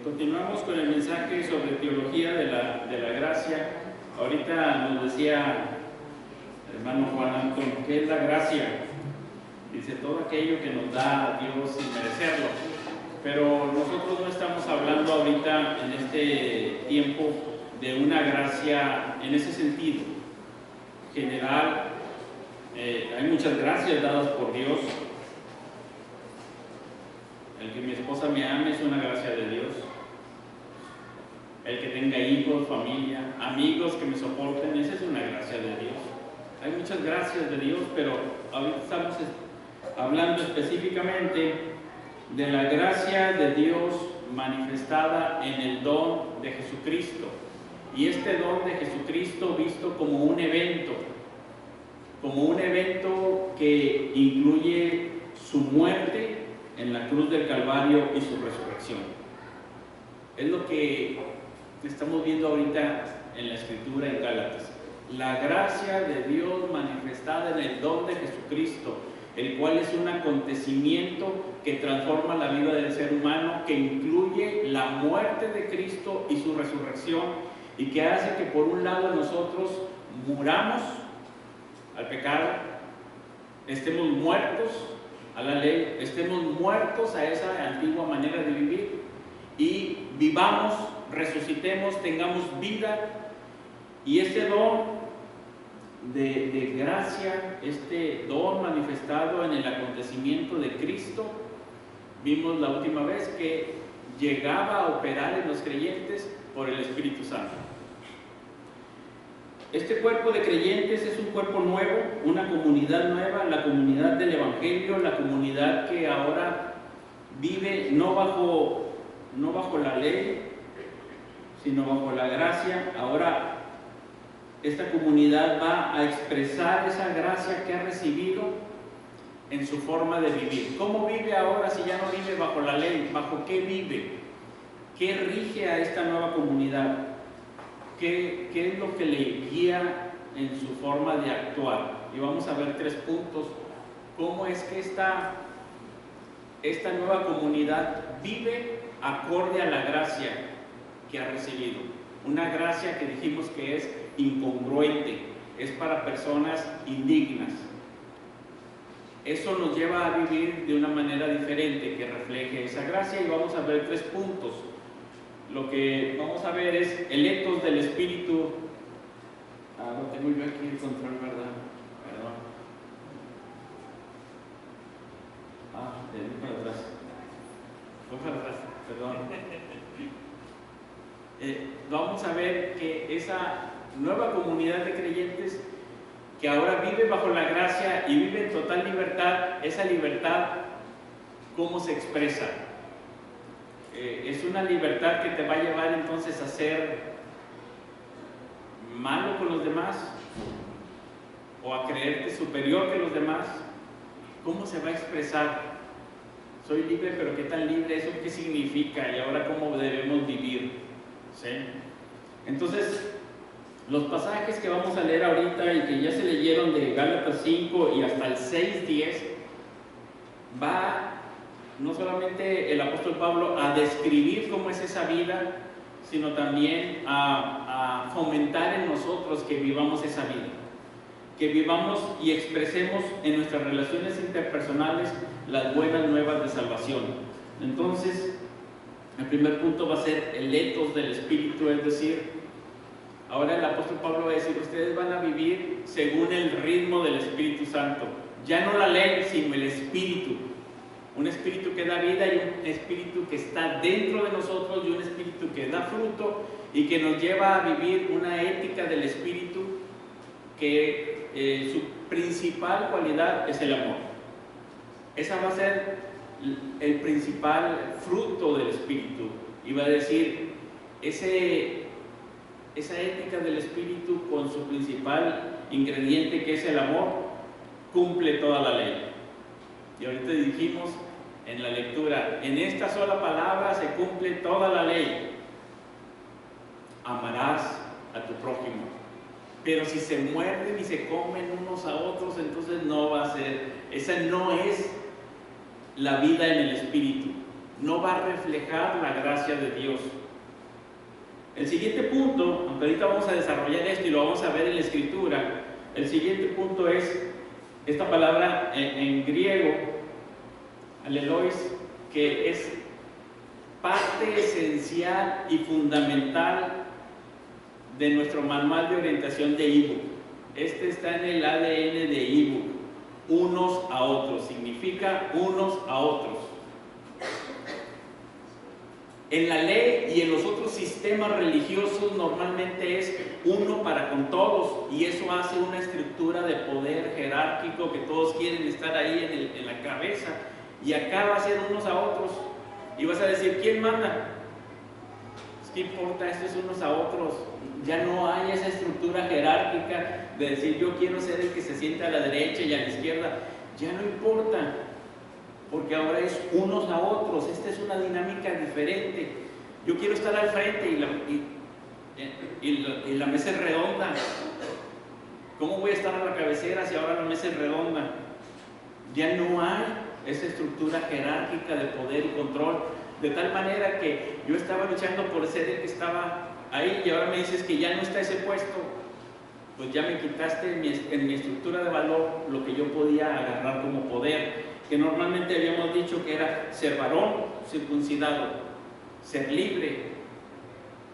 Continuamos con el mensaje sobre teología de la gracia. Ahorita nos decía el hermano Juan Antón, ¿qué es la gracia? Dice, todo aquello que nos da Dios sin merecerlo. Pero nosotros no estamos hablando ahorita en este tiempo de una gracia en ese sentido general. Hay muchas gracias dadas por Dios. El que mi esposa me ame es una gracia de Dios. El que tenga hijos, familia, amigos que me soporten, esa es una gracia de Dios. Hay muchas gracias de Dios, pero ahorita estamos hablando específicamente de la gracia de Dios manifestada en el don de Jesucristo. Y este don de Jesucristo visto como un evento que incluye su muerte en la cruz del Calvario y su resurrección. Es lo que estamos viendo ahorita en la Escritura en Gálatas. La gracia de Dios manifestada en el don de Jesucristo, el cual es un acontecimiento que transforma la vida del ser humano, que incluye la muerte de Cristo y su resurrección, y que hace que por un lado nosotros muramos al pecado, estemos muertos a la ley, estemos muertos a esa antigua manera de vivir y vivamos, resucitemos, tengamos vida. Y este don de gracia, este don manifestado en el acontecimiento de Cristo, vimos la última vez que llegaba a operar en los creyentes por el Espíritu Santo. Este cuerpo de creyentes es un cuerpo nuevo, una comunidad nueva, la comunidad del Evangelio, la comunidad que ahora vive no bajo la ley, sino bajo la gracia. Ahora esta comunidad va a expresar esa gracia que ha recibido en su forma de vivir. ¿Cómo vive ahora si ya no vive bajo la ley? ¿Bajo qué vive? ¿Qué rige a esta nueva comunidad? ¿Qué es lo que le guía en su forma de actuar? Y vamos a ver 3 puntos. ¿Cómo es que esta nueva comunidad vive acorde a la gracia que ha recibido? Una gracia que dijimos que es incongruente, es para personas indignas. Eso nos lleva a vivir de una manera diferente que refleje esa gracia, y vamos a ver 3 puntos. Lo que vamos a ver es el etos del Espíritu. No tengo yo aquí el control, ¿verdad? Perdón. Para atrás. Voy para atrás, perdón. Vamos a ver que esa nueva comunidad de creyentes que ahora vive bajo la gracia y vive en total libertad, esa libertad, ¿cómo se expresa? Es una libertad que te va a llevar entonces a ser malo con los demás o a creerte superior que los demás. ¿Cómo se va a expresar? Soy libre, pero ¿qué tan libre? ¿Eso qué significa? Y ahora ¿cómo debemos vivir? ¿Sí? Entonces, los pasajes que vamos a leer ahorita y que ya se leyeron de Gálatas 5 y hasta el 6:10, va no solamente el apóstol Pablo a describir cómo es esa vida, sino también a fomentar en nosotros que vivamos esa vida, que vivamos y expresemos en nuestras relaciones interpersonales las buenas nuevas de salvación. Entonces, el primer punto va a ser el etos del Espíritu, es decir, ahora el apóstol Pablo va a decir, ustedes van a vivir según el ritmo del Espíritu Santo, ya no la ley, sino el Espíritu. Un espíritu que da vida y un espíritu que está dentro de nosotros, y un espíritu que da fruto y que nos lleva a vivir una ética del espíritu que su principal cualidad es el amor. Esa va a ser el principal fruto del espíritu, y va a decir, esa ética del espíritu con su principal ingrediente, que es el amor, cumple toda la ley. Y ahorita dijimos en la lectura, en esta sola palabra se cumple toda la ley. Amarás a tu prójimo. Pero si se muerden y se comen unos a otros, entonces no va a ser, esa no es la vida en el Espíritu. no va a reflejar la gracia de Dios. El siguiente punto, aunque ahorita vamos a desarrollar esto y lo vamos a ver en la Escritura, el siguiente punto es esta palabra en griego, alelois, que es parte esencial y fundamental de nuestro manual de orientación de ebook. Este está en el ADN de ebook. Unos a otros, significa unos a otros. En la ley y en los otros sistemas religiosos normalmente es uno para con todos, y eso hace una estructura de poder jerárquico que todos quieren estar ahí en la cabeza, y acá va a ser unos a otros, y vas a decir, ¿quién manda? ¿Qué importa? Esto es unos a otros. Ya no hay esa estructura jerárquica de decir yo quiero ser el que se sienta a la derecha y a la izquierda. Ya no importa, porque ahora es unos a otros. Esta es una dinámica diferente. Yo quiero estar al frente y la mesa es redonda. ¿Cómo voy a estar a la cabecera si ahora la mesa es redonda? Ya no hay esa estructura jerárquica de poder y control, de tal manera que yo estaba luchando por ser el que estaba ahí y ahora me dices que ya no está ese puesto. Pues ya me quitaste en mi estructura de valor lo que yo podía agarrar como poder, que normalmente habíamos dicho que era ser varón circuncidado, ser libre,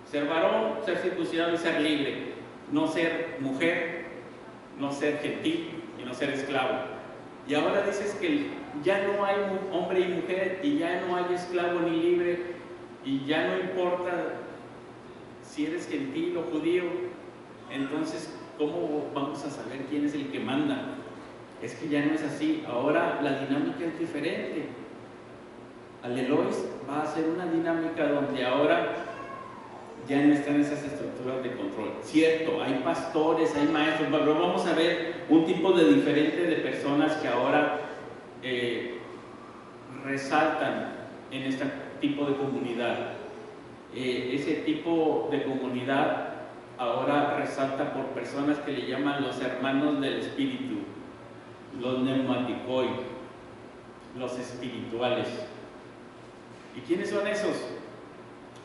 ser varón, ser circuncidado y ser libre, no ser mujer, no ser gentil y no ser esclavo. Y ahora dices que ya no hay hombre y mujer, y ya no hay esclavo ni libre, y ya no importa si eres gentil o judío. Entonces, ¿cómo vamos a saber quién es el que manda? Es que ya no es así. Ahora la dinámica es diferente. Alelois va a ser una dinámica donde ahora ya no están esas estructuras de control. Cierto, hay pastores, hay maestros, pero vamos a ver un tipo de diferente de personas que ahora resaltan en este tipo de comunidad. Ese tipo de comunidad ahora resalta por personas que le llaman los hermanos del espíritu, los neumaticoi, los espirituales. ¿Y quiénes son esos?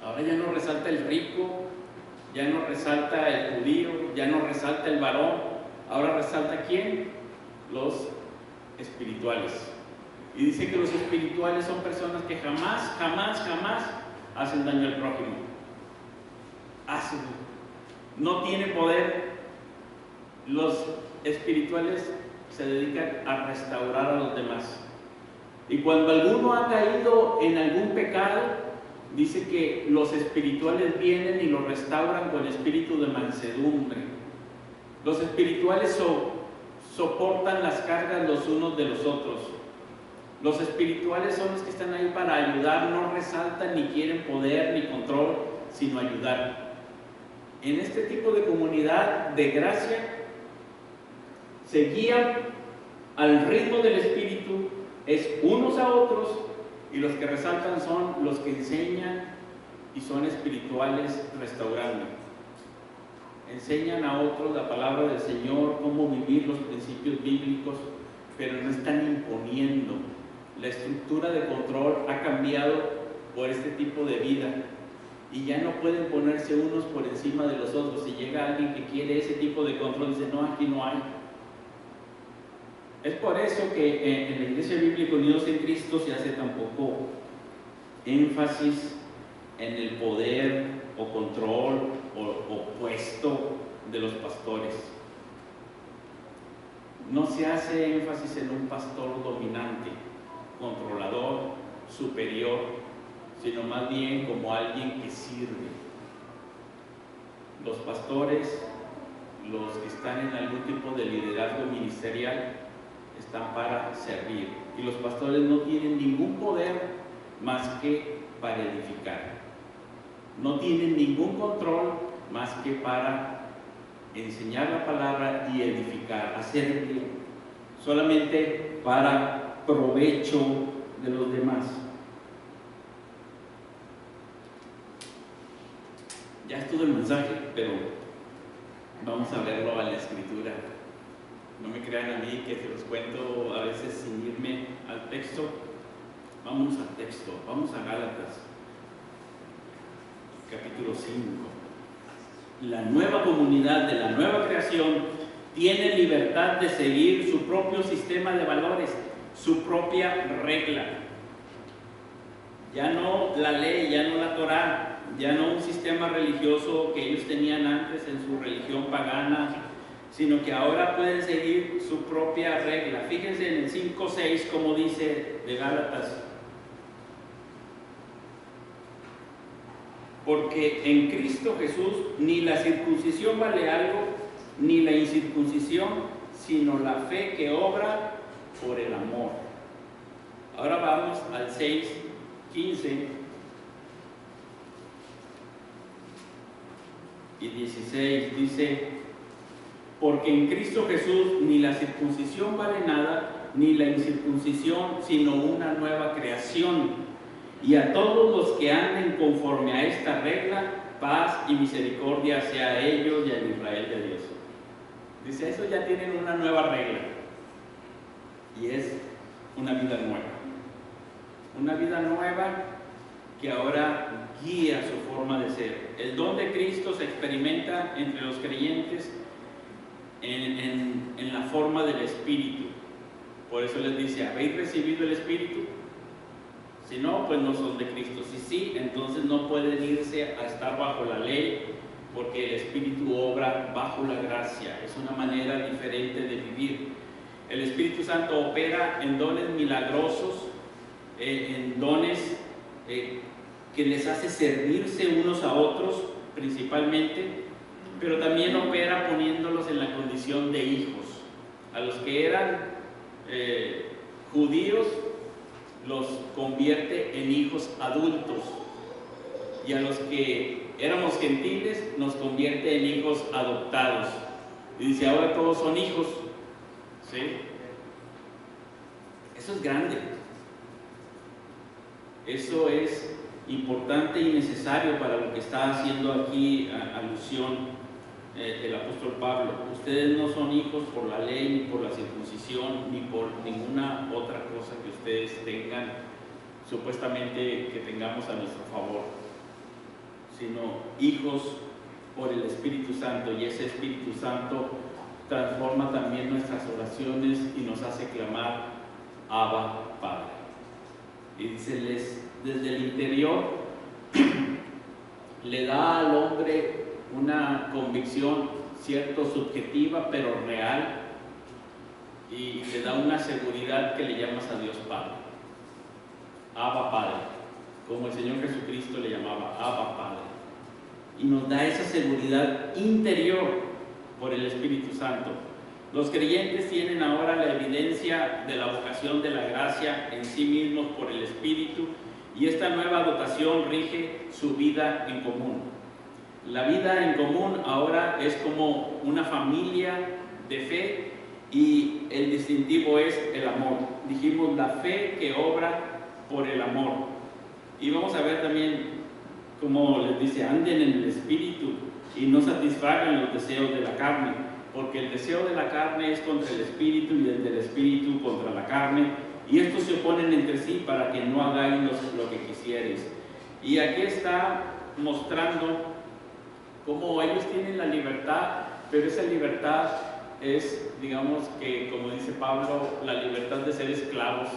Ahora ya no resalta el rico, ya no resalta el judío, ya no resalta el varón. Ahora resalta ¿quién? Los espirituales. Y dice que los espirituales son personas que jamás hacen daño al prójimo. No tienen poder. Los espirituales se dedican a restaurar a los demás. Y cuando alguno ha caído en algún pecado, dice que los espirituales vienen y lo restauran con espíritu de mansedumbre. Los espirituales soportan las cargas los unos de los otros. Los espirituales son los que están ahí para ayudar, no resaltan ni quieren poder ni control, sino ayudar. En este tipo de comunidad de gracia se guían al ritmo del espíritu, es unos a otros, y los que resaltan son los que enseñan y son espirituales restaurando. Enseñan a otros la palabra del Señor, cómo vivir los principios bíblicos, pero no están imponiendo. La estructura de control ha cambiado por este tipo de vida y ya no pueden ponerse unos por encima de los otros. Si llega alguien que quiere ese tipo de control, dice, no, aquí no hay. Es por eso que en la Iglesia Bíblica Unidos en Cristo se hace tan poco énfasis en el poder o control o puesto de los pastores. No se hace énfasis en un pastor dominante, controlador, superior, sino más bien como alguien que sirve. Los pastores, los que están en algún tipo de liderazgo ministerial, están para servir, y los pastores no tienen ningún poder más que para edificar, no tienen ningún control más que para enseñar la palabra y edificar, hacer el bien, solamente para provecho de los demás. Ya es todo el mensaje, pero vamos a verlo a la Escritura. No me crean a mí que se los cuento a veces sin irme al texto. Vamos al texto, vamos a Gálatas, capítulo 5. La nueva comunidad de la nueva creación tiene libertad de seguir su propio sistema de valores, su propia regla. Ya no la ley, ya no la Torá, ya no un sistema religioso que ellos tenían antes en su religión pagana, sino que ahora pueden seguir su propia regla. Fíjense en el 5:6 como dice de Gálatas. Porque en Cristo Jesús ni la circuncisión vale algo, ni la incircuncisión, sino la fe que obra por el amor. Ahora vamos al 6:15 y 16. Dice: porque en Cristo Jesús ni la circuncisión vale nada, ni la incircuncisión, sino una nueva creación. Y a todos los que anden conforme a esta regla, paz y misericordia sea a ellos y al Israel de Dios. Dice, eso ya tienen una nueva regla. Y es una vida nueva. Una vida nueva que ahora guía su forma de ser. El don de Cristo se experimenta entre los creyentes en la forma del Espíritu. Por eso les dice, ¿habéis recibido el Espíritu? Si no, pues no son de Cristo. Si sí, entonces no pueden irse a estar bajo la ley, porque el Espíritu obra bajo la gracia. Es una manera diferente de vivir. El Espíritu Santo opera en dones milagrosos, en dones que les hace servirse unos a otros principalmente, pero también opera poniéndolos en la condición de hijos. A los que eran judíos, los convierte en hijos adultos, y a los que éramos gentiles nos convierte en hijos adoptados. Y dice, ahora todos son hijos. ¿Sí? Eso es grande. Eso es importante y necesario para lo que está haciendo aquí alusión el apóstol Pablo. Ustedes no son hijos por la ley, ni por la circuncisión, ni por ninguna otra cosa que ustedes tengan, supuestamente que tengamos a nuestro favor, sino hijos por el Espíritu Santo, y ese Espíritu Santo transforma también nuestras oraciones y nos hace clamar, Abba, Padre. Y dice, desde el interior le da al hombre una convicción, cierto, subjetiva, pero real, y te da una seguridad que le llamas a Dios Padre. Abba Padre, como el Señor Jesucristo le llamaba, Abba Padre. Y nos da esa seguridad interior por el Espíritu Santo. Los creyentes tienen ahora la evidencia de la vocación de la gracia en sí mismos por el Espíritu, y esta nueva dotación rige su vida en común. La vida en común ahora es como una familia de fe, y el distintivo es el amor. Dijimos la fe que obra por el amor. Y vamos a ver también como les dice, anden en el Espíritu y no satisfagan los deseos de la carne, porque el deseo de la carne es contra el Espíritu y el del Espíritu contra la carne, y estos se oponen entre sí para que no hagáis lo que quisierais. Y aquí está mostrando cómo ellos tienen la libertad, pero esa libertad es, digamos que, como dice Pablo, la libertad de ser esclavos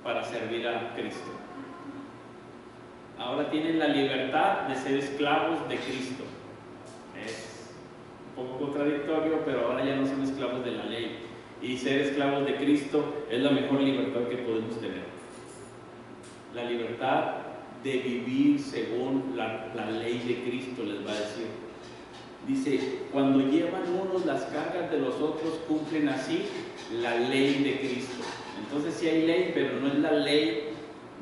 para servir a Cristo. Ahora tienen la libertad de ser esclavos de Cristo. Es un poco contradictorio, pero ahora ya no son esclavos de la ley. Y ser esclavos de Cristo es la mejor libertad que podemos tener. La libertad de vivir según la ley de Cristo, les va a decir. Dice, cuando llevan unos las cargas de los otros, cumplen así la ley de Cristo. Entonces sí hay ley, pero no es la ley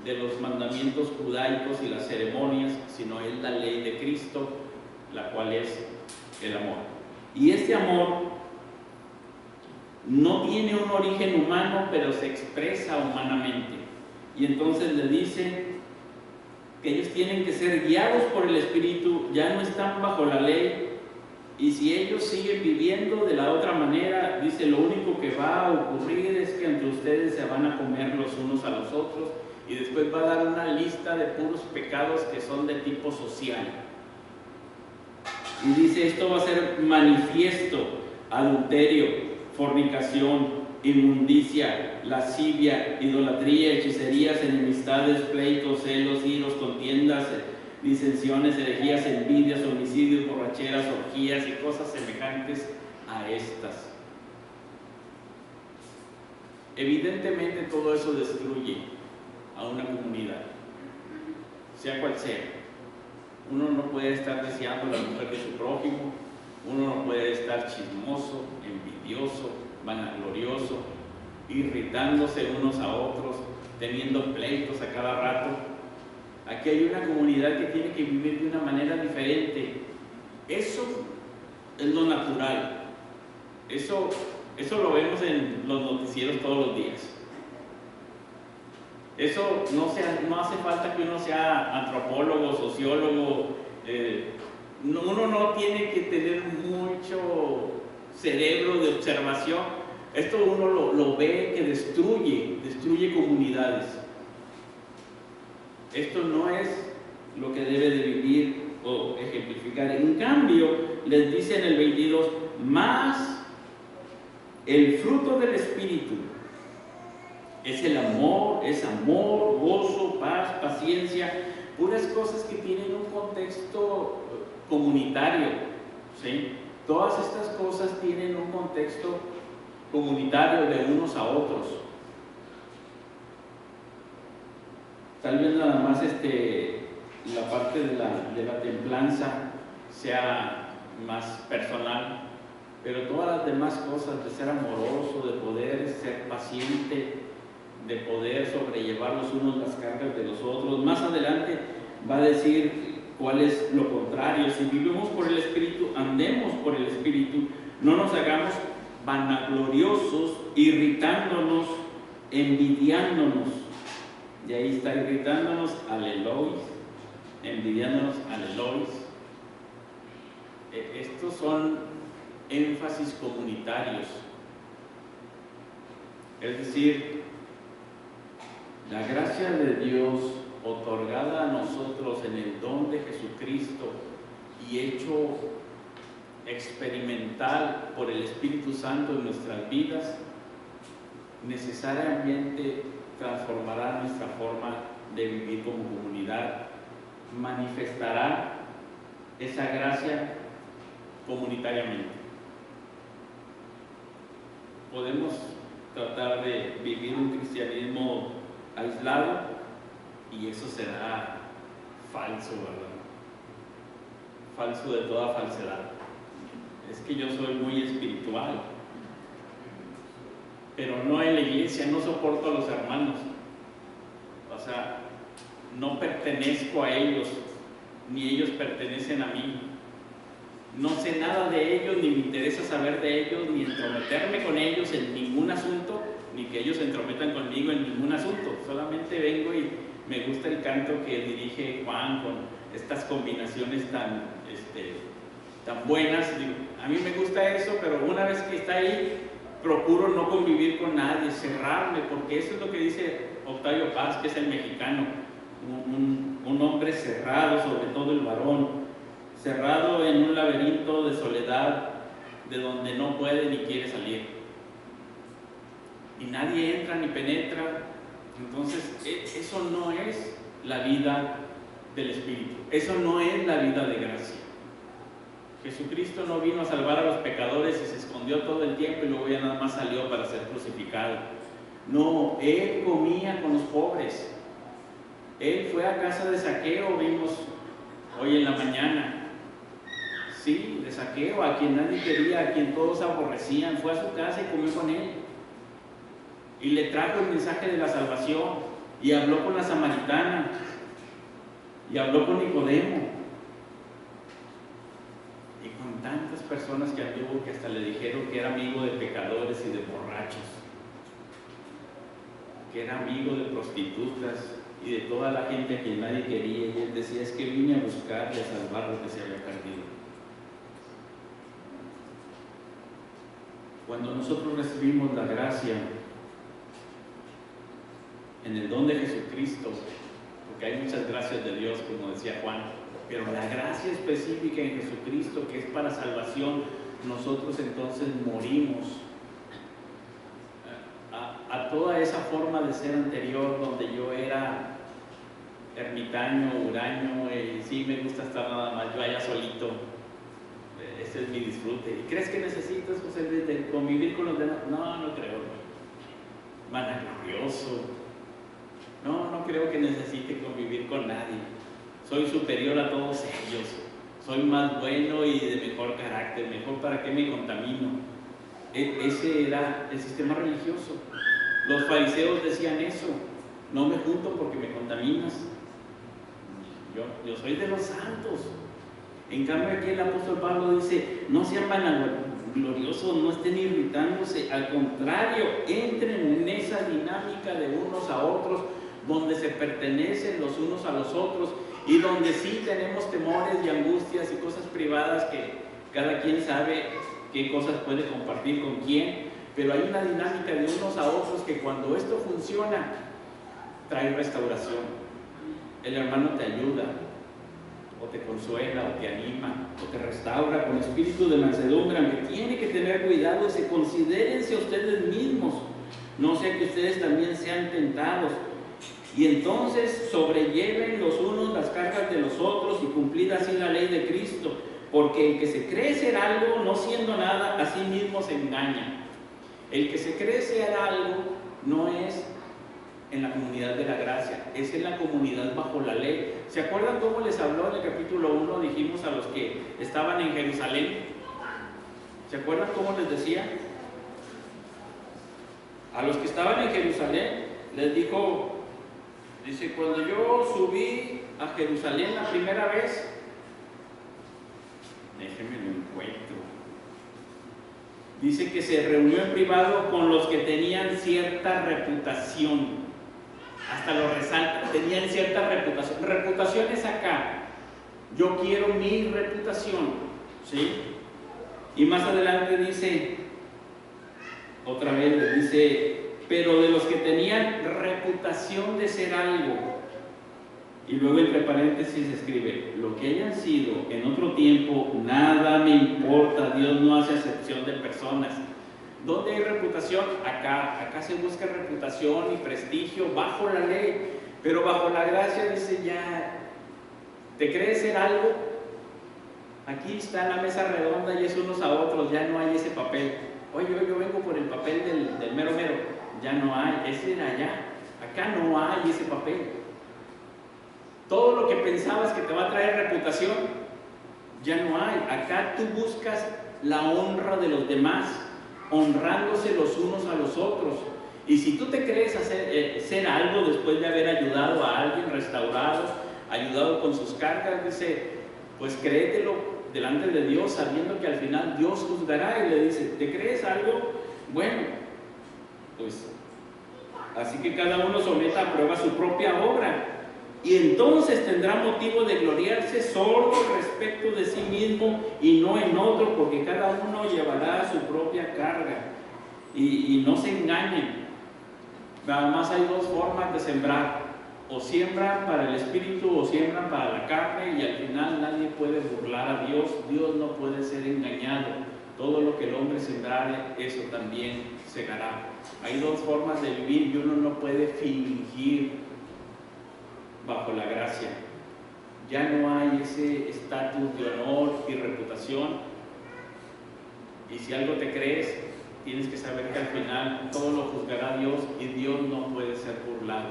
de los mandamientos judaicos y las ceremonias, sino es la ley de Cristo, la cual es el amor. Y este amor no tiene un origen humano, pero se expresa humanamente. Y entonces le dice que ellos tienen que ser guiados por el Espíritu, ya no están bajo la ley, Y si ellos siguen viviendo de la otra manera, dice, lo único que va a ocurrir es que entre ustedes se van a comer los unos a los otros, y después va a dar una lista de puros pecados que son de tipo social. Y dice, esto va a ser manifiesto: adulterio, fornicación, inmundicia, lascivia, idolatría, hechicerías, enemistades, pleitos, celos, iros, contiendas, disensiones, herejías, envidias, homicidios, borracheras, orgías y cosas semejantes a estas. Evidentemente todo eso destruye a una comunidad, sea cual sea. Uno no puede estar deseando la mujer de su prójimo, uno no puede estar chismoso, envidioso, vanaglorioso, irritándose unos a otros, teniendo pleitos a cada rato. Aquí hay una comunidad que tiene que vivir de una manera diferente. Eso es lo natural. Eso lo vemos en los noticieros todos los días. Eso no hace falta que uno sea antropólogo, sociólogo. Uno no tiene que tener mucho cerebro de observación. Esto uno lo ve que destruye comunidades. Esto no es lo que debe de vivir o ejemplificar. En cambio, les dice en el 22, más el fruto del Espíritu es el amor, gozo, paz, paciencia, puras cosas que tienen un contexto comunitario, ¿sí? Todas estas cosas tienen un contexto comunitario de unos a otros. Tal vez nada más la parte de la templanza sea más personal, pero todas las demás cosas, de ser amoroso, de poder ser paciente, de poder sobrellevar los unos las cargas de los otros. Más adelante va a decir cuál es lo contrario. Si vivimos por el Espíritu, andemos por el Espíritu, no nos hagamos vanagloriosos, irritándonos, envidiándonos. Y ahí está, irritándonos, alelois, envidiándonos, alelois. Estos son énfasis comunitarios. Es decir, la gracia de Dios otorgada a nosotros en el don de Jesucristo y hecho experimental por el Espíritu Santo en nuestras vidas, necesariamente transformará nuestra forma de vivir como comunidad, manifestará esa gracia comunitariamente. Podemos tratar de vivir un cristianismo aislado y eso será falso, ¿verdad? Falso de toda falsedad. Es que yo soy muy espiritual, pero no en la iglesia, no soporto a los hermanos, o sea, no pertenezco a ellos, ni ellos pertenecen a mí, no sé nada de ellos, ni me interesa saber de ellos, ni entrometerme con ellos en ningún asunto, ni que ellos se entrometan conmigo en ningún asunto. Solamente vengo y me gusta el canto que dirige Juan con estas combinaciones tan buenas. Digo, a mí me gusta eso, pero una vez que está ahí, procuro no convivir con nadie, cerrarme, porque eso es lo que dice Octavio Paz, que es el mexicano, un hombre cerrado, sobre todo el varón, cerrado en un laberinto de soledad de donde no puede ni quiere salir. Y nadie entra ni penetra. Entonces, eso no es la vida del Espíritu, eso no es la vida de gracia. Jesucristo no vino a salvar a los pecadores y se escondió todo el tiempo y luego ya nada más salió para ser crucificado. No, Él comía con los pobres. Él fue a casa de Zaqueo, vimos hoy en la mañana. Sí, de Zaqueo, a quien nadie quería, a quien todos aborrecían, fue a su casa y comió con él. Y le trajo el mensaje de la salvación, y habló con la samaritana, y habló con Nicodemo, y con tantas personas que anduvo que hasta le dijeron que era amigo de pecadores y de borrachos, que era amigo de prostitutas y de toda la gente a quien nadie quería. Y él decía, es que vine a buscar y a salvar lo que se había perdido. Cuando nosotros recibimos la gracia en el don de Jesucristo, porque hay muchas gracias de Dios, como decía Juan, pero la gracia específica en Jesucristo, que es para salvación, nosotros entonces morimos a toda esa forma de ser anterior, donde yo era ermitaño, huraño, y sí me gusta estar nada más yo allá solito. Ese es mi disfrute. ¿Y crees que necesitas, José, de convivir con los demás? No, no creo. Vanaglorioso. No creo que necesite convivir con nadie. Soy superior a todos ellos. Soy más bueno y de mejor carácter. Mejor, ¿para qué me contamino? Ese era el sistema religioso. Los fariseos decían eso. No me junto porque me contaminas. Yo soy de los santos. En cambio aquí el apóstol Pablo dice, no sean vanagloriosos, no estén irritándose, al contrario, entren en esa dinámica de unos a otros, donde se pertenecen los unos a los otros y donde sí tenemos temores y angustias y cosas privadas que cada quien sabe qué cosas puede compartir con quién, pero hay una dinámica de unos a otros que cuando esto funciona, trae restauración. El hermano te ayuda, o te consuela, o te anima, o te restaura con espíritu de mansedumbre, aunque tiene que tener cuidado y considérense a ustedes mismos, no sea que ustedes también sean tentados, y entonces sobrelleven los unos las cargas de los otros y cumplid así la ley de Cristo, porque el que se cree ser algo, no siendo nada, a sí mismo se engaña. El que se cree ser algo no es en la comunidad de la gracia, es en la comunidad bajo la ley. ¿Se acuerdan cómo les habló en el capítulo 1? Dijimos a los que estaban en Jerusalén. ¿Se acuerdan cómo les decía? A los que estaban en Jerusalén les dijo, dice, cuando yo subí a Jerusalén la primera vez, déjenme lo encuentro. Dice que se reunió en privado con los que tenían cierta reputación. Hasta lo resalta, tenían cierta reputación. Reputación es acá. Yo quiero mi reputación, ¿sí? Y más adelante dice, otra vez dice, pero de los que tenían reputación de ser algo. Y luego entre paréntesis escribe, lo que hayan sido en otro tiempo, nada me importa, Dios no hace acepción de personas. ¿Dónde hay reputación? Acá se busca reputación y prestigio bajo la ley, pero bajo la gracia dice ya, ¿te crees ser algo? Aquí está la mesa redonda y es unos a otros, ya no hay ese papel. Oye, yo vengo por el papel del mero mero, ya no hay, ese era allá, acá no hay ese papel. Todo lo que pensabas que te va a traer reputación, ya no hay. Acá tú buscas la honra de los demás, honrándose los unos a los otros. Y si tú te crees ser algo después de haber ayudado a alguien, restaurado, ayudado con sus cargas, dice, pues créetelo delante de Dios, sabiendo que al final Dios juzgará. Y le dice, ¿te crees algo? Bueno, pues así que cada uno someta a prueba su propia obra, y entonces tendrá motivo de gloriarse solo respecto de sí mismo y no en otro, porque cada uno llevará su propia carga. Y no se engañen, nada más hay dos formas de sembrar: o siembran para el espíritu o siembran para la carne, y al final nadie puede burlar a Dios. Dios no puede ser engañado. Todo lo que el hombre sembrare, eso también segará. Hay dos formas de vivir y uno no puede fingir bajo la gracia. Ya no hay ese estatus de honor y reputación, y si algo te crees, tienes que saber que al final todo lo juzgará Dios y Dios no puede ser burlado.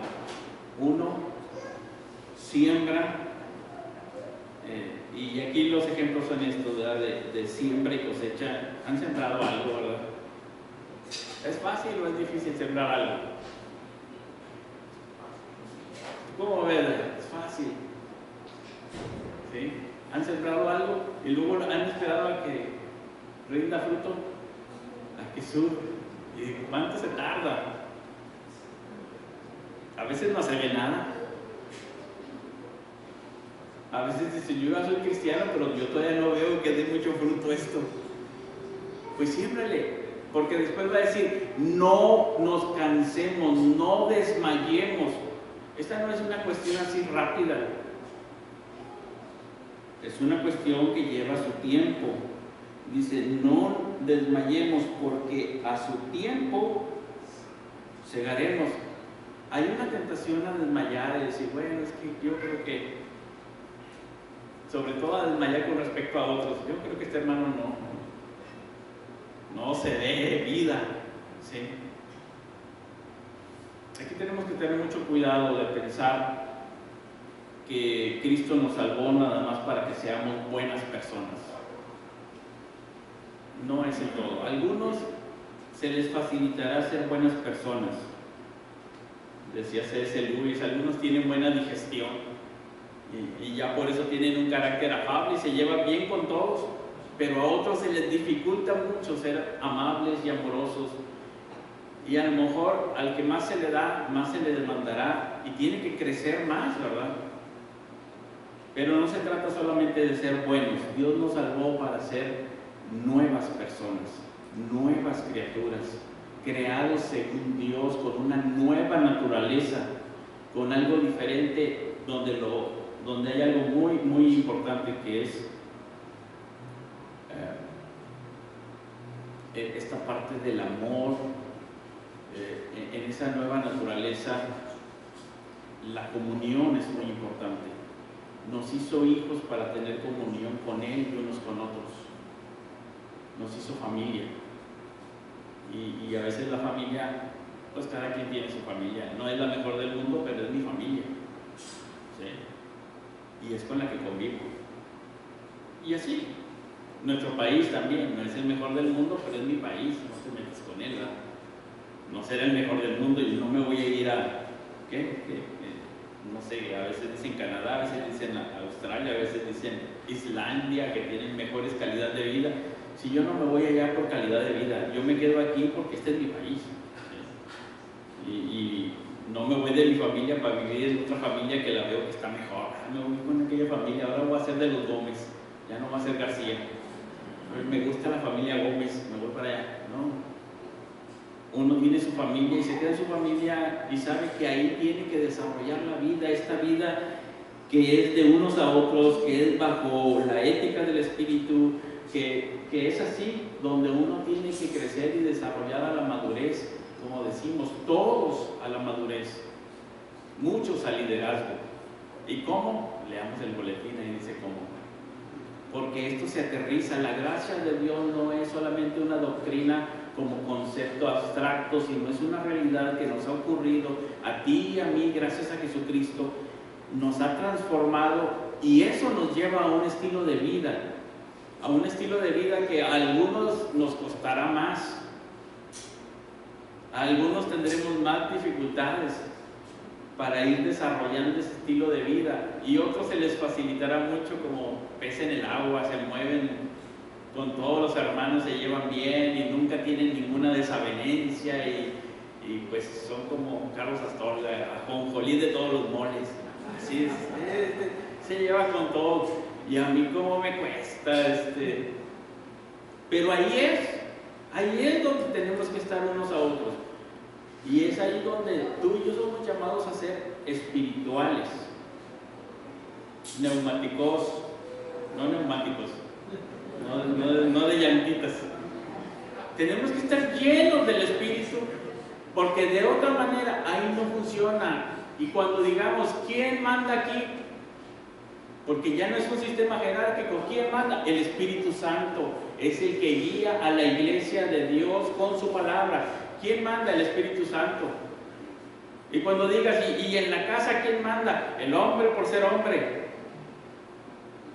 Uno siembra, y aquí los ejemplos son estos, ¿verdad? De siembra y cosecha. Han sembrado algo, ¿verdad? ¿Es fácil o es difícil sembrar algo? ¿Cómo ven? Es fácil. ¿Sí? Han sembrado algo y luego han esperado a que rinda fruto, a que surja. ¿Y cuánto se tarda? A veces no se ve nada. A veces dicen, yo ya soy cristiano, pero yo todavía no veo que dé mucho fruto esto. Pues siémbrale. Porque después va a decir, no nos cansemos, no desmayemos. Esta no es una cuestión así rápida. Es una cuestión que lleva su tiempo. Dice, no desmayemos porque a su tiempo segaremos. Hay una tentación a desmayar y decir, bueno, es que yo creo que, sobre todo a desmayar con respecto a otros, yo creo que este hermano no se dé vida, ¿sí? Aquí tenemos que tener mucho cuidado de pensar que Cristo nos salvó nada más para que seamos buenas personas. No es el todo. A algunos se les facilitará ser buenas personas. Decía C.S. Lewis, algunos tienen buena digestión y ya por eso tienen un carácter afable y se llevan bien con todos, pero a otros se les dificulta mucho ser amables y amorosos, y a lo mejor al que más se le da, más se le demandará y tiene que crecer más, ¿verdad? Pero no se trata solamente de ser buenos. Dios nos salvó para ser nuevas personas, nuevas criaturas, creados según Dios, con una nueva naturaleza, con algo diferente, donde hay algo muy, muy importante, que es esta parte del amor. En esa nueva naturaleza, la comunión es muy importante. Nos hizo hijos para tener comunión con Él y unos con otros. Nos hizo familia. Y a veces la familia, pues cada quien tiene su familia. No es la mejor del mundo, pero es mi familia, ¿sí? Y es con la que convivo. Y así, nuestro país también, no es el mejor del mundo, pero es mi país, no te metes con él, ¿verdad? No será el mejor del mundo y no me voy a ir a, no sé, a veces dicen Canadá, a veces dicen Australia, a veces dicen Islandia, que tienen mejores calidad de vida. Si yo no me voy allá por calidad de vida, yo me quedo aquí porque este es mi país. Y no me voy de mi familia para vivir en otra familia que la veo que está mejor. Me voy con aquella familia, ahora voy a ser de los Gómez, ya no va a ser García. Me gusta la familia Gómez, me voy para allá. No. Uno tiene su familia y se queda en su familia y sabe que ahí tiene que desarrollar la vida, esta vida que es de unos a otros, que es bajo la ética del Espíritu, que es así, donde uno tiene que crecer y desarrollar a la madurez, como decimos, todos a la madurez, muchos al liderazgo. ¿Y cómo? Leamos el boletín, ahí dice cómo. Porque esto se aterriza, la gracia de Dios no es solamente una doctrina como concepto abstracto, sino es una realidad que nos ha ocurrido a ti y a mí gracias a Jesucristo, nos ha transformado y eso nos lleva a un estilo de vida, que a algunos nos costará más, a algunos tendremos más dificultades para ir desarrollando ese estilo de vida y otros se les facilitará mucho como pez en el agua, se mueven con todos los hermanos, se llevan bien y nunca tienen ninguna desavenencia y pues son como Carlos Astorga, ajonjolí de todos los moles, así es, se lleva con todo y a mí como me cuesta, pero ahí es donde tenemos que estar unos a otros. Y es ahí donde tú y yo somos llamados a ser espirituales, neumáticos, no de llantitas. Tenemos que estar llenos del Espíritu, porque de otra manera ahí no funciona. Y cuando digamos, ¿quién manda aquí? Porque ya no es un sistema jerárquico. ¿Quién manda? El Espíritu Santo es el que guía a la iglesia de Dios con su palabra. ¿Quién manda? El Espíritu Santo. Y cuando digas, ¿y en la casa quién manda? El hombre por ser hombre.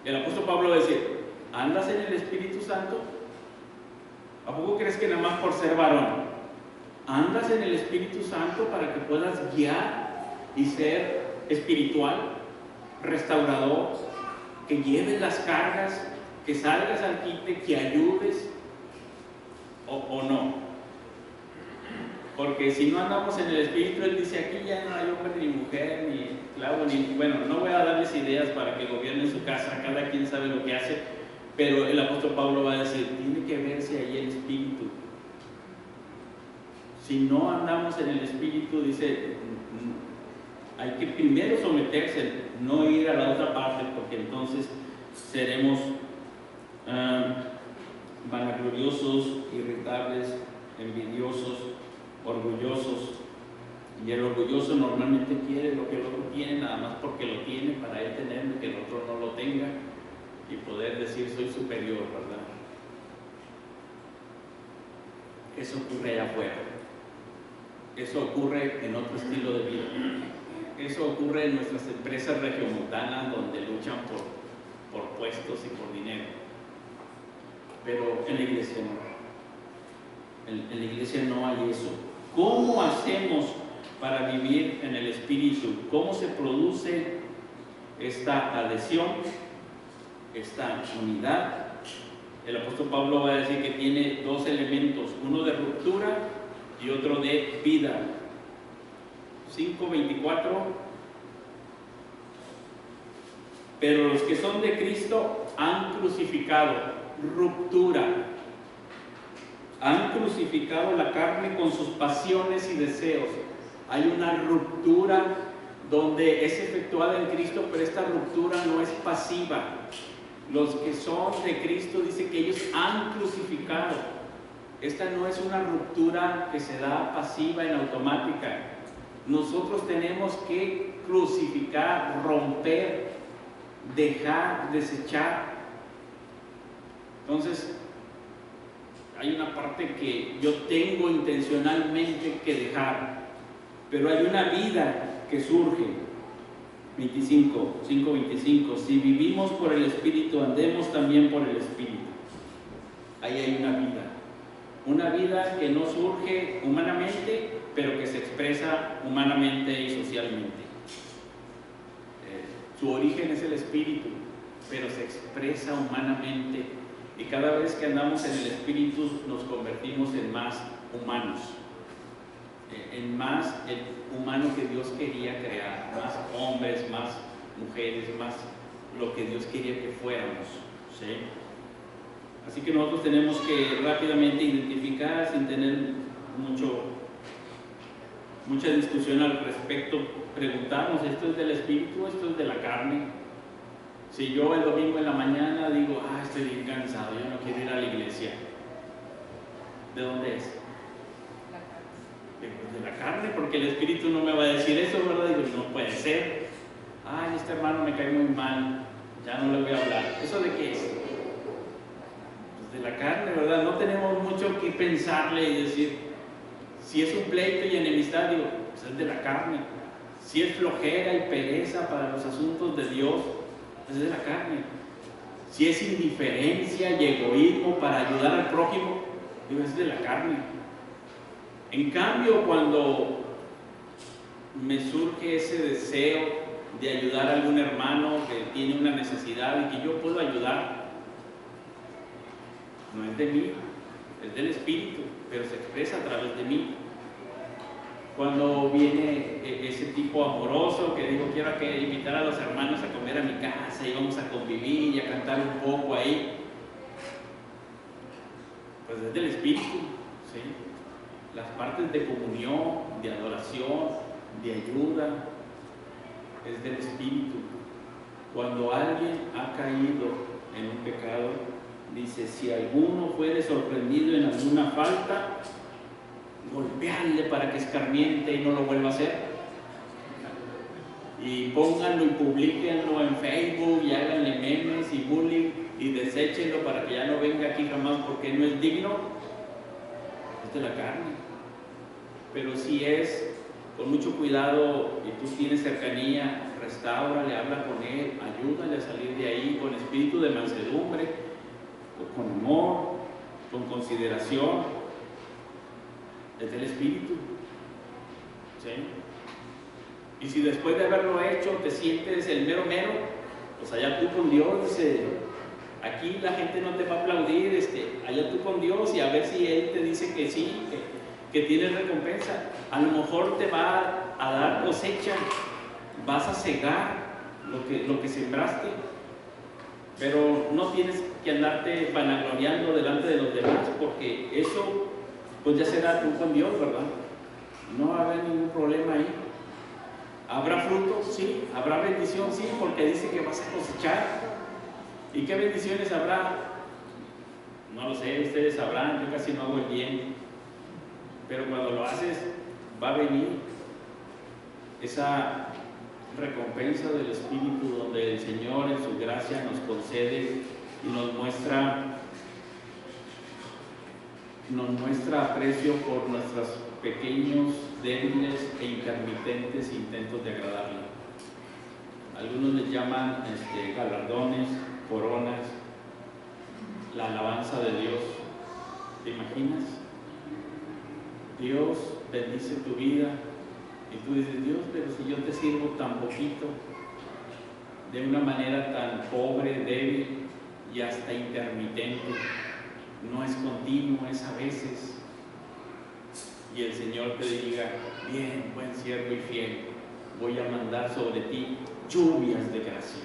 El apóstol Pablo va a decir, ¿andas en el Espíritu Santo? ¿A poco crees que nada más por ser varón? ¿Andas en el Espíritu Santo para que puedas guiar y ser espiritual, restaurador, que lleves las cargas, que salgas al quite, que ayudes o no? Porque si no andamos en el Espíritu, él dice, aquí ya no hay hombre ni mujer, ni esclavo, ni... Bueno, no voy a darles ideas para que gobiernen su casa, cada quien sabe lo que hace, pero el apóstol Pablo va a decir, tiene que verse ahí el Espíritu. Si no andamos en el Espíritu, dice, hay que primero someterse, no ir a la otra parte, porque entonces seremos vanagloriosos, irritables, envidiosos, orgullosos. Y el orgulloso normalmente quiere lo que el otro tiene, nada más porque lo tiene, para él tener que el otro no lo tenga y poder decir soy superior, ¿verdad? Eso ocurre allá afuera. Eso ocurre en otro estilo de vida. Eso ocurre en nuestras empresas regiomontanas donde luchan por puestos y por dinero. Pero en la iglesia no. En la iglesia no hay eso. ¿Cómo hacemos para vivir en el Espíritu? ¿Cómo se produce esta adhesión, esta unidad? El apóstol Pablo va a decir que tiene dos elementos, uno de ruptura y otro de vida. 5:24. Pero los que son de Cristo han crucificado, ruptura. Han crucificado la carne con sus pasiones y deseos. Hay una ruptura donde es efectuada en Cristo, pero esta ruptura no es pasiva. Los que son de Cristo dice que ellos han crucificado. Esta no es una ruptura que se da pasiva en automática. Nosotros tenemos que crucificar, romper, dejar, desechar. Entonces, hay una parte que yo tengo intencionalmente que dejar, pero hay una vida que surge. 5:25. Si vivimos por el Espíritu, andemos también por el Espíritu. Ahí hay una vida que no surge humanamente, pero que se expresa humanamente y socialmente. Su origen es el Espíritu, pero se expresa humanamente, y cada vez que andamos en el Espíritu nos convertimos en más humanos, en más el humano que Dios quería crear, más hombres, más mujeres, más lo que Dios quería que fuéramos, ¿sí? Así que nosotros tenemos que rápidamente identificar, sin tener mucha discusión al respecto, preguntarnos, ¿esto es del Espíritu o esto es de la carne? Si yo el domingo en la mañana digo, estoy bien cansado, yo no quiero ir a la iglesia, ¿de dónde es? De la carne, porque el Espíritu no me va a decir eso, ¿verdad? Digo, no puede ser. Este hermano me cae muy mal, ya no le voy a hablar. ¿Eso de qué es? Pues de la carne, ¿verdad? No tenemos mucho que pensarle y decir, si es un pleito y enemistad, digo, pues es de la carne. Si es flojera y pereza para los asuntos de Dios, pues es de la carne. Si es indiferencia y egoísmo para ayudar al prójimo, digo, es de la carne. En cambio, cuando me surge ese deseo de ayudar a algún hermano que tiene una necesidad y que yo puedo ayudar, no es de mí, es del Espíritu, pero se expresa a través de mí. Cuando viene ese tipo amoroso que digo, quiero invitar a los hermanos a comer a mi casa y vamos a convivir y a cantar un poco ahí, pues es del Espíritu, ¿sí? Las partes de comunión, de adoración, de ayuda, es del Espíritu. Cuando alguien ha caído en un pecado, dice, si alguno fuere sorprendido en alguna falta, golpearle para que escarmiente y no lo vuelva a hacer. Y pónganlo y publíquenlo en Facebook y háganle memes y bullying y deséchenlo para que ya no venga aquí jamás porque no es digno. Es de la carne. Pero si es con mucho cuidado y tú tienes cercanía, restáurale, habla con él, ayúdale a salir de ahí con espíritu de mansedumbre, con amor, con consideración. Es del Espíritu, ¿sí? Y si después de haberlo hecho te sientes el mero, pues allá tú con Dios, dice, aquí la gente no te va a aplaudir, allá tú con Dios y a ver si Él te dice que sí, que tienes recompensa. A lo mejor te va a dar cosecha, vas a cegar lo que sembraste, pero no tienes que andarte vanagloriando delante de los demás, porque eso pues ya será tú con Dios, ¿verdad? No va a haber ningún problema ahí. ¿Habrá fruto? Sí. ¿Habrá bendición? Sí, porque dice que vas a cosechar. ¿Y qué bendiciones habrá? No lo sé, ustedes sabrán, yo casi no hago el bien. Pero cuando lo haces, va a venir esa recompensa del Espíritu, donde el Señor en su gracia nos concede y nos muestra aprecio por nuestros pequeños, débiles e intermitentes intentos de agradarle. Algunos les llaman galardones, coronas, la alabanza de Dios. ¿Te imaginas? Dios bendice tu vida y tú dices, Dios, pero si yo te sirvo tan poquito, de una manera tan pobre, débil y hasta intermitente, no es continuo, es a veces. Y el Señor te diga, bien, buen siervo y fiel, voy a mandar sobre ti lluvias de gracia.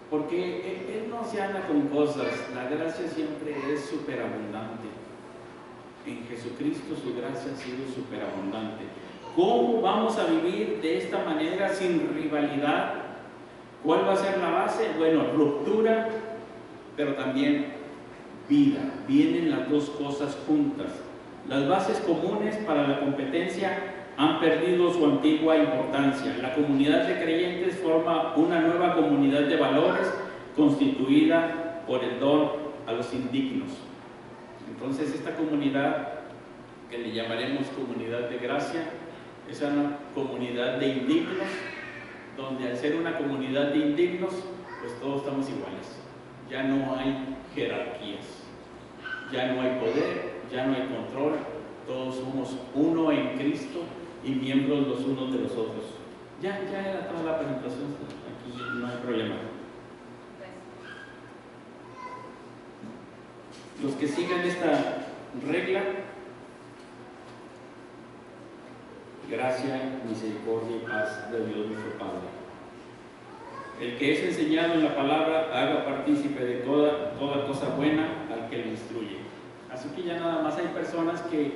Porque Él no se anda con cosas, la gracia siempre es superabundante. En Jesucristo su gracia ha sido superabundante. ¿Cómo vamos a vivir de esta manera sin rivalidad? ¿Cuál va a ser la base? Bueno, ruptura, pero también vida. Vienen las dos cosas juntas. Las bases comunes para la competencia han perdido su antigua importancia. La comunidad de creyentes forma una nueva comunidad de valores constituida por el don a los indignos. Entonces esta comunidad, que le llamaremos comunidad de gracia, es una comunidad de indignos, donde al ser una comunidad de indignos, pues todos estamos iguales. Ya no hay jerarquías, ya no hay poder, ya no hay control, todos somos uno en Cristo y miembros los unos de los otros. Ya era toda la presentación, aquí no hay problema. Los que sigan esta regla, gracia, misericordia y paz de Dios nuestro Padre. El que es enseñado en la palabra, haga partícipe de toda cosa buena al que lo instruye. Así que ya nada más hay personas que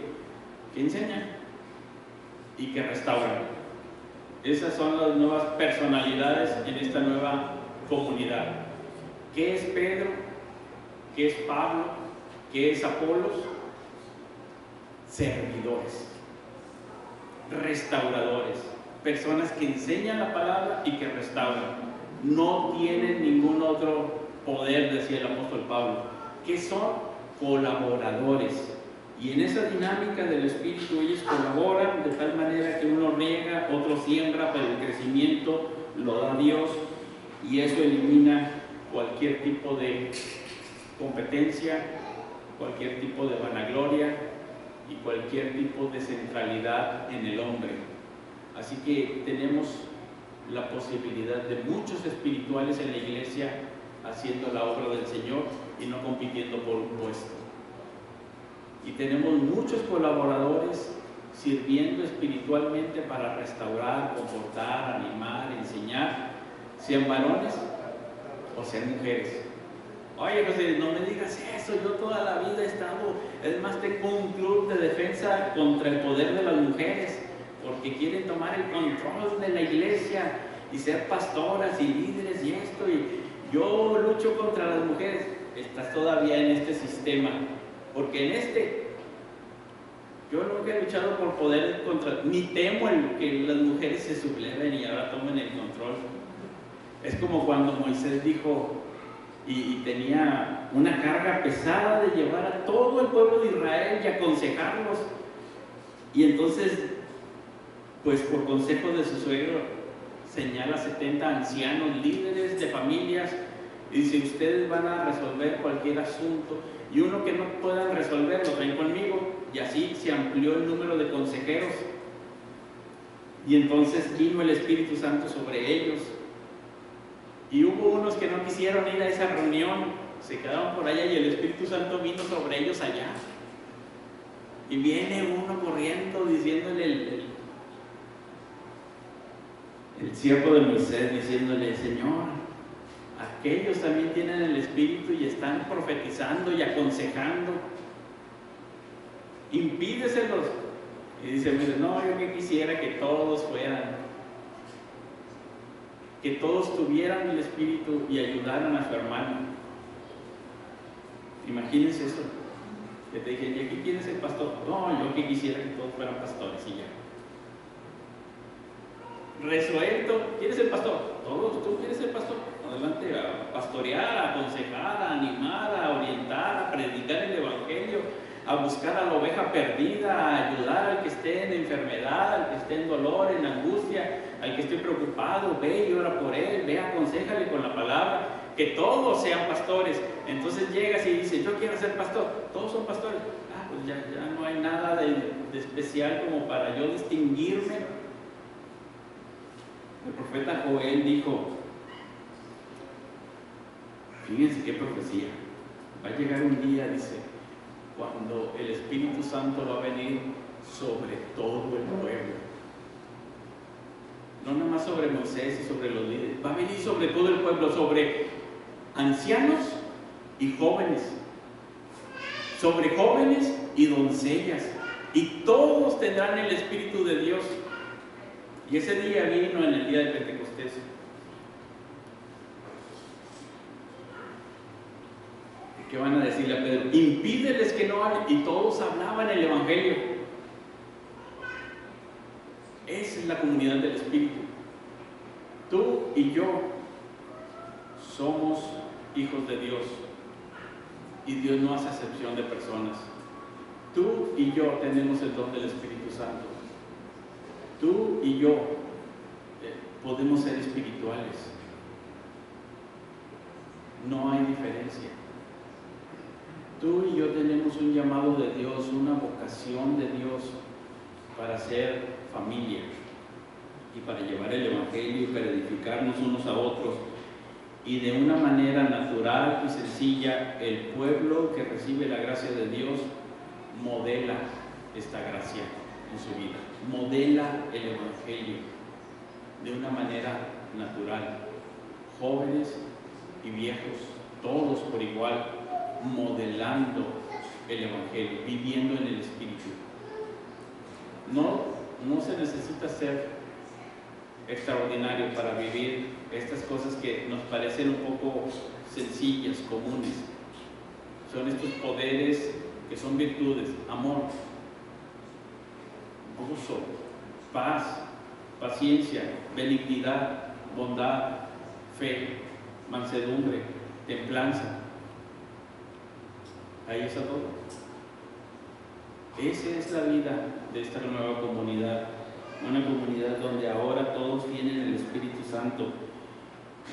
enseñan y que restauran. Esas son las nuevas personalidades en esta nueva comunidad. ¿Qué es Pedro? ¿Qué es Pablo? ¿Qué es Apolos? Servidores, restauradores, personas que enseñan la palabra y que restauran. No tienen ningún otro poder, decía el apóstol Pablo, que son colaboradores. Y en esa dinámica del Espíritu ellos colaboran de tal manera que uno riega, otro siembra, pero el crecimiento lo da Dios, y eso elimina cualquier tipo de competencia, cualquier tipo de vanagloria y cualquier tipo de centralidad en el hombre. Así que tenemos la posibilidad de muchos espirituales en la iglesia haciendo la obra del Señor y no compitiendo por un puesto. Y tenemos muchos colaboradores sirviendo espiritualmente para restaurar, confortar, animar, enseñar, sean varones o sean mujeres. Oye, José, no me digas eso, yo toda la vida he estado, es más, tengo un club de defensa contra el poder de las mujeres, porque quieren tomar el control de la iglesia y ser pastoras y líderes y esto, y yo lucho contra las mujeres. Estás todavía en este sistema, porque en yo nunca he luchado por poder contra, ni temo el que las mujeres se subleven y ahora tomen el control. Es como cuando Moisés dijo, y tenía una carga pesada de llevar a todo el pueblo de Israel y aconsejarlos, y entonces pues por consejo de su suegro señala 70 ancianos, líderes de familias, y dice, ustedes van a resolver cualquier asunto, y uno que no puedan resolver lo traen conmigo. Y así se amplió el número de consejeros, y entonces vino el Espíritu Santo sobre ellos. Y hubo unos que no quisieron ir a esa reunión, se quedaron por allá, y el Espíritu Santo vino sobre ellos allá. Y viene uno corriendo diciéndole, el siervo de Moisés, diciéndole, Señor, aquellos también tienen el Espíritu y están profetizando y aconsejando. impídeselos. Y dice, mire, no, yo que quisiera que todos fueran, que todos tuvieran el Espíritu y ayudaran a su hermano. Imagínense eso, que te dije, ¿y aquí quién es el pastor? No, yo que quisiera que todos fueran pastores y ya. Resuelto, ¿quién es el pastor? Todos, tú quieres ser pastor. Adelante a pastorear, a aconsejar, a animar, a orientar, a predicar el Evangelio, a buscar a la oveja perdida, a ayudar al que esté en enfermedad, al que esté en dolor, en angustia, al que esté preocupado. Ve y ora por él, ve, aconséjale con la palabra, que todos sean pastores. Entonces llegas y dices, yo quiero ser pastor. Todos son pastores. Ah, pues ya no hay nada de especial como para yo distinguirme. El profeta Joel dijo, fíjense qué profecía, va a llegar un día, dice, cuando el Espíritu Santo va a venir sobre todo el pueblo. No nada más sobre Moisés y sobre los líderes, va a venir sobre todo el pueblo, sobre ancianos y jóvenes, sobre jóvenes y doncellas, y todos tendrán el Espíritu de Dios. Y ese día vino en el día de Pentecostés. ¿Qué van a decirle a Pedro? Impídeles que no hablen. Y todos hablaban el Evangelio. Esa es la comunidad del Espíritu. Tú y yo somos hijos de Dios. Y Dios no hace excepción de personas. Tú y yo tenemos el don del Espíritu Santo. Tú y yo podemos ser espirituales. No hay diferencia. Tú y yo tenemos un llamado de Dios, una vocación de Dios para ser familia y para llevar el Evangelio y para edificarnos unos a otros. Y de una manera natural y sencilla, el pueblo que recibe la gracia de Dios modela esta gracia en su vida, modela el Evangelio de una manera natural. Jóvenes y viejos, todos por igual, modelando el Evangelio, viviendo en el Espíritu. No se necesita ser extraordinario para vivir estas cosas que nos parecen un poco sencillas, comunes. Son estos poderes que son virtudes: amor, gozo, paz, paciencia, benignidad, bondad, fe, mansedumbre, templanza. Ahí está todo. Esa es la vida de esta nueva comunidad, una comunidad donde ahora todos tienen el Espíritu Santo.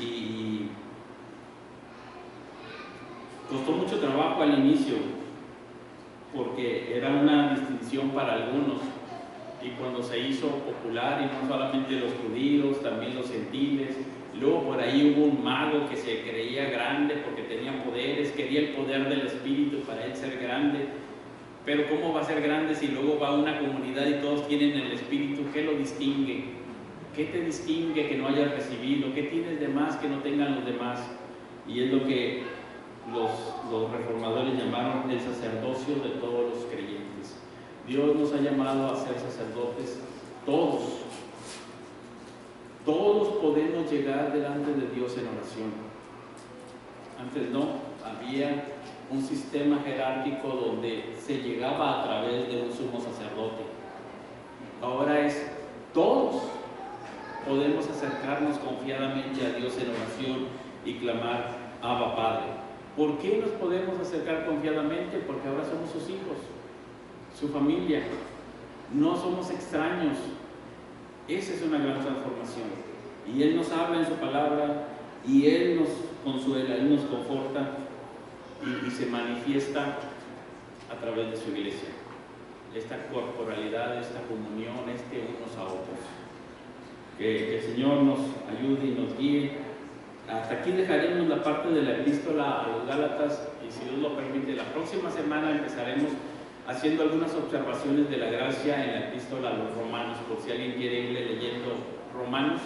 Y costó mucho trabajo al inicio, porque era una distinción para algunos, y cuando se hizo popular, y no solamente los judíos, también los gentiles. Luego por ahí hubo un mago que se creía grande porque tenía poderes, quería el poder del Espíritu para él ser grande. Pero ¿cómo va a ser grande si luego va a una comunidad y todos tienen el Espíritu? ¿Qué lo distingue? ¿Qué te distingue que no hayas recibido? ¿Qué tienes de más que no tengan los demás? Y es lo que los reformadores llamaron el sacerdocio de todos los creyentes. Dios nos ha llamado a ser sacerdotes, todos. Todos podemos llegar delante de Dios en oración. Antes no, había un sistema jerárquico donde se llegaba a través de un sumo sacerdote. Ahora es todos podemos acercarnos confiadamente a Dios en oración y clamar: Abba, Padre. ¿Por qué nos podemos acercar confiadamente? Porque ahora somos sus hijos, su familia. No somos extraños. Esa es una gran transformación. Y Él nos habla en su palabra, y Él nos consuela, Él nos conforta, y se manifiesta a través de su iglesia. Esta corporalidad, esta comunión, unos a otros. Que el Señor nos ayude y nos guíe. Hasta aquí dejaremos la parte de la epístola a los Gálatas, y si Dios lo permite, la próxima semana empezaremos haciendo algunas observaciones de la gracia en la epístola a los Romanos. Por si alguien quiere irle leyendo Romanos,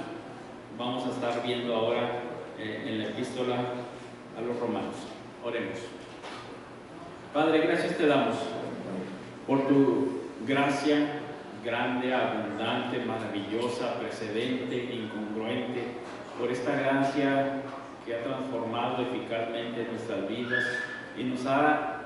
vamos a estar viendo ahora en la epístola a los Romanos. Oremos. Padre, gracias te damos por tu gracia grande, abundante, maravillosa, precedente, incongruente, por esta gracia que ha transformado eficazmente nuestras vidas y nos ha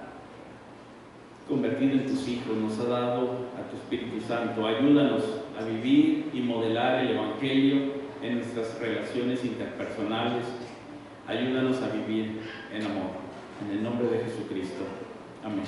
convertido en tus hijos, nos ha dado a tu Espíritu Santo. Ayúdanos a vivir y modelar el Evangelio en nuestras relaciones interpersonales. Ayúdanos a vivir en amor. En el nombre de Jesucristo. Amén.